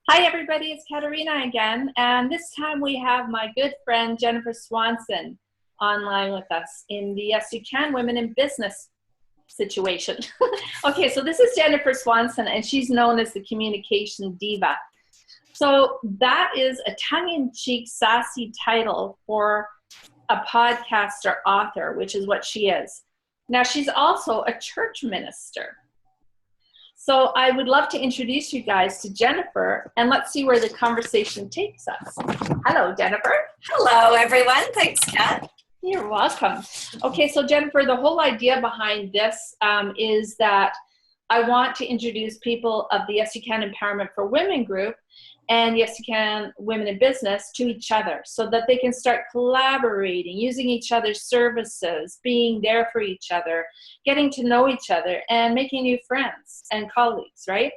Hi everybody, it's Katerina again, and this time we have my good friend Jennifer Swanson online with us in the Yes You Can Women in Business situation. Okay, so this is Jennifer Swanson, and she's known as the Communication Diva. So that is a tongue-in-cheek, sassy title for a podcaster author, which is what she is. Now, she's also a church minister. So I would love to introduce you guys to Jennifer, and let's see where the conversation takes us. Hello, Jennifer. Hello, everyone. Thanks, Kat. You're welcome. Okay, so Jennifer, the whole idea behind this is that I want to introduce people of the Yes You Can Empowerment for Women group and Yes You Can Women in Business to each other so that they can start collaborating, using each other's services, being there for each other, getting to know each other, and making new friends and colleagues, right?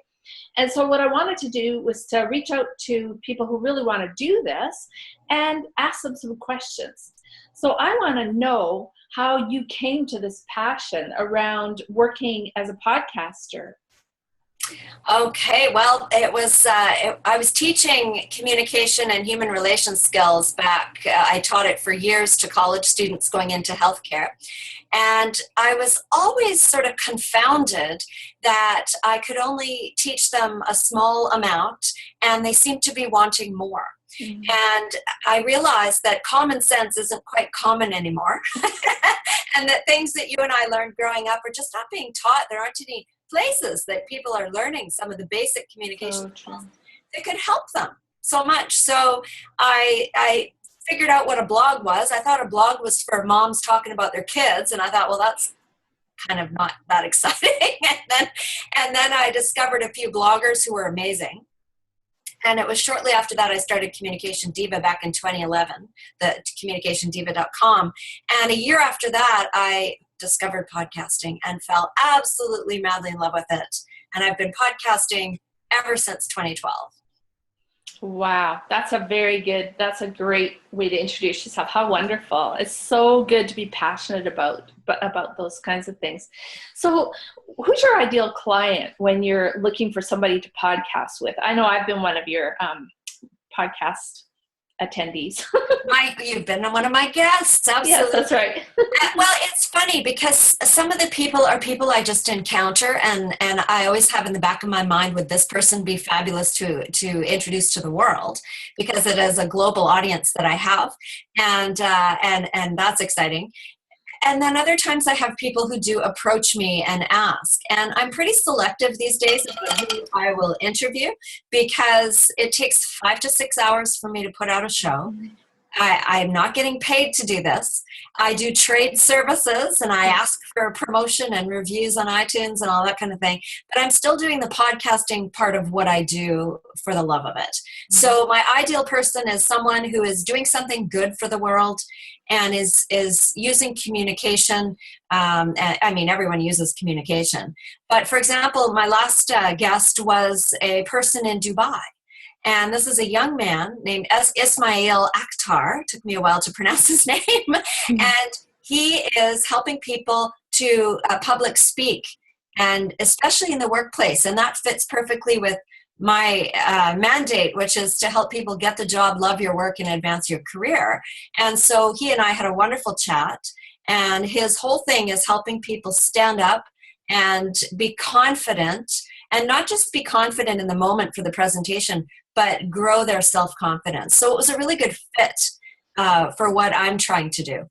And so what I wanted to do was to reach out to people who really want to do this and ask them some questions. So I want to know how you came to this passion around working as a podcaster. Okay, well, I was teaching communication and human relations skills back. I taught it for years to college students going into healthcare. And I was always sort of confounded that I could only teach them a small amount and they seemed to be wanting more. Mm-hmm. And I realized that common sense isn't quite common anymore. And that things that you and I learned growing up are just not being taught. There aren't any places that people are learning some of the basic communication skills that could help them so much. So I figured out what a blog was. I thought a blog was for moms talking about their kids, and I thought, well, that's kind of not that exciting. and then I discovered a few bloggers who were amazing. And it was shortly after that I started Communication Diva back in 2011, the communicationdiva.com. And a year after that, I discovered podcasting and fell absolutely madly in love with it. And I've been podcasting ever since 2012. Wow, that's a great way to introduce yourself. How wonderful. It's so good to be passionate about those kinds of things. So who's your ideal client when you're looking for somebody to podcast with? I know I've been one of your podcast attendees. You've been one of my guests. Absolutely. Yes, that's right. Well, it's funny because some of the people are people I just encounter, and I always have in the back of my mind, would this person be fabulous to introduce to the world, because it is a global audience that I have, and that's exciting. And then other times I have people who do approach me and ask. And I'm pretty selective these days of who I will interview, because it takes 5 to 6 hours for me to put out a show. I'm not getting paid to do this. I do trade services, and I ask for promotion and reviews on iTunes and all that kind of thing. But I'm still doing the podcasting part of what I do for the love of it. So my ideal person is someone who is doing something good for the world and is using communication. I mean, everyone uses communication. But for example, my last guest was a person in Dubai. And this is a young man named Ismail Akhtar. Took me a while to pronounce his name. And he is helping people to public speak, and especially in the workplace. And that fits perfectly with my mandate, which is to help people get the job, love your work, and advance your career. And so he and I had a wonderful chat. And his whole thing is helping people stand up and be confident, and not just be confident in the moment for the presentation, but grow their self-confidence. So it was a really good fit for what I'm trying to do.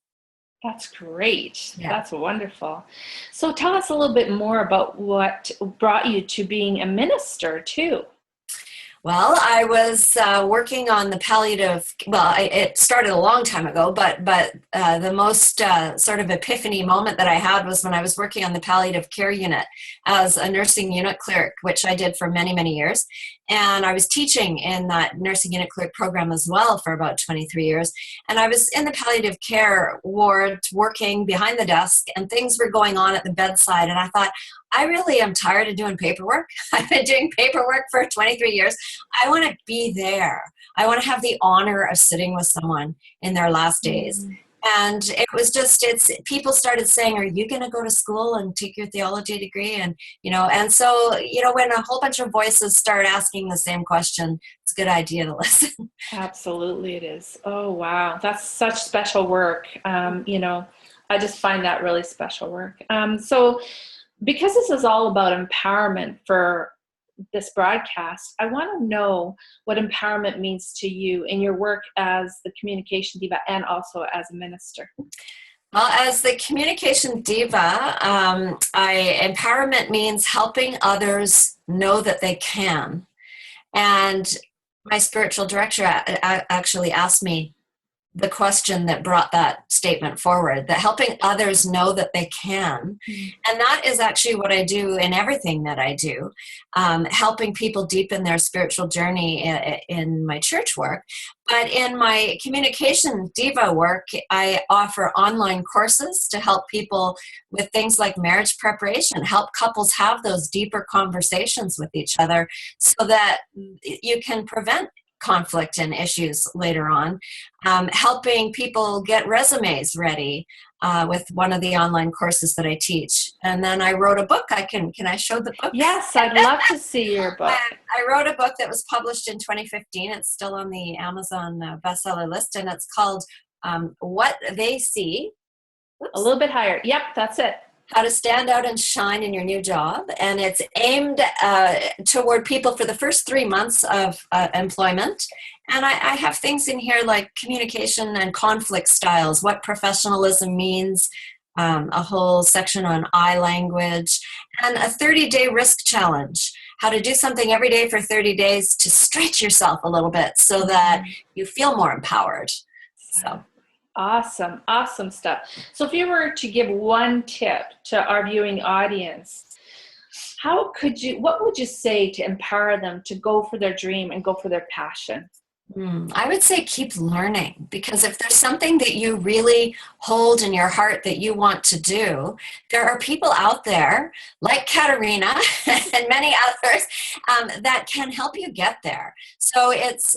That's great. Yeah. That's wonderful. So tell us a little bit more about what brought you to being a minister too. Well, I was working on the palliative. Well, it started a long time ago, but the most sort of epiphany moment that I had was when I was working on the palliative care unit as a nursing unit clerk, which I did for many, many years. And I was teaching in that nursing unit clerk program as well for about 23 years. And I was in the palliative care ward working behind the desk, and things were going on at the bedside. And I thought, I really am tired of doing paperwork. I've been doing paperwork for 23 years. I want to be there. I want to have the honor of sitting with someone in their last days. And it was just, people started saying, are you going to go to school and take your theology degree? And, and so, when a whole bunch of voices start asking the same question, it's a good idea to listen. Absolutely it is. Oh, wow. That's such special work. I just find that really special work. So because this is all about empowerment for this broadcast, I want to know what empowerment means to you in your work as the communication diva and also as a minister. Well, as the communication diva, empowerment means helping others know that they can. And my spiritual director actually asked me the question that brought that statement forward, that helping others know that they can. And that is actually what I do in everything that I do, helping people deepen their spiritual journey in my church work. But in my communication diva work, I offer online courses to help people with things like marriage preparation, help couples have those deeper conversations with each other so that you can prevent conflict and issues later on, helping people get resumes ready with one of the online courses that I teach. And then I wrote a book. Can I show the book? Yes, I'd love to see your book. I wrote a book that was published in 2015. It's still on the Amazon bestseller list, and it's called What They See. Oops. A little bit higher. Yep, that's it. How to stand out and shine in your new job. And it's aimed toward people for the first 3 months of employment. And I have things in here like communication and conflict styles, what professionalism means, a whole section on I language, and a 30-day risk challenge, how to do something every day for 30 days to stretch yourself a little bit so that you feel more empowered. So. Awesome. Awesome stuff. So if you were to give one tip to our viewing audience, what would you say to empower them to go for their dream and go for their passion? I would say keep learning, because if there's something that you really hold in your heart that you want to do, there are people out there like Katerina and many others that can help you get there. So it's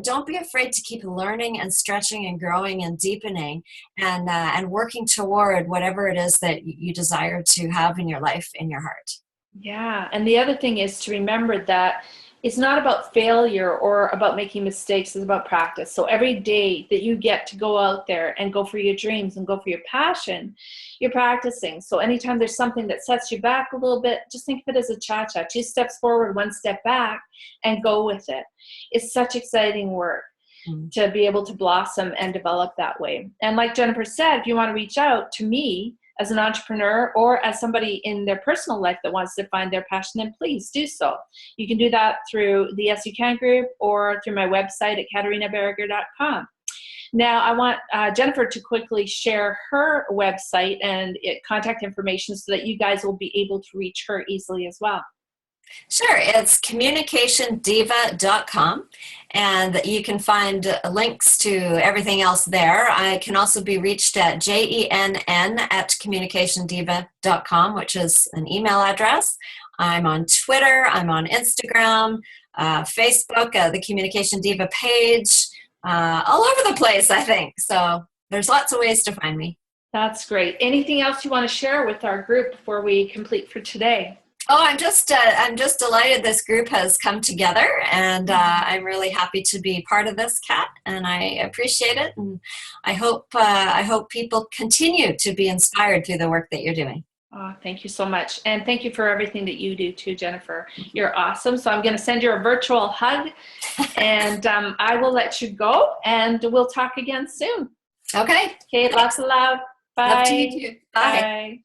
don't be afraid to keep learning and stretching and growing and deepening and working toward whatever it is that you desire to have in your life, in your heart. Yeah. And the other thing is to remember that it's not about failure or about making mistakes. It's about practice. So every day that you get to go out there and go for your dreams and go for your passion, you're practicing. So anytime there's something that sets you back a little bit, just think of it as a cha-cha. 2 steps forward, 1 step back, and go with it. It's such exciting work to be able to blossom and develop that way. And like Jennifer said, if you want to reach out to me as an entrepreneur or as somebody in their personal life that wants to find their passion, then please do so. You can do that through the Yes You Can group or through my website at katerinaberger.com. Now, I want Jennifer to quickly share her website and contact information so that you guys will be able to reach her easily as well. Sure, it's communicationdiva.com, and you can find links to everything else there. I can also be reached at jenn@communicationdiva.com, which is an email address. I'm on Twitter, I'm on Instagram, Facebook, the Communication Diva page, all over the place, I think. So there's lots of ways to find me. That's great. Anything else you want to share with our group before we complete for today? Oh, I'm just delighted this group has come together, and I'm really happy to be part of this, Kat, and I appreciate it, and I hope people continue to be inspired through the work that you're doing. Oh, thank you so much, and thank you for everything that you do too, Jennifer. You're awesome. So I'm going to send you a virtual hug, and I will let you go, and we'll talk again soon. Okay. Okay. Lots of love. Bye. Love to you too. Bye. Bye.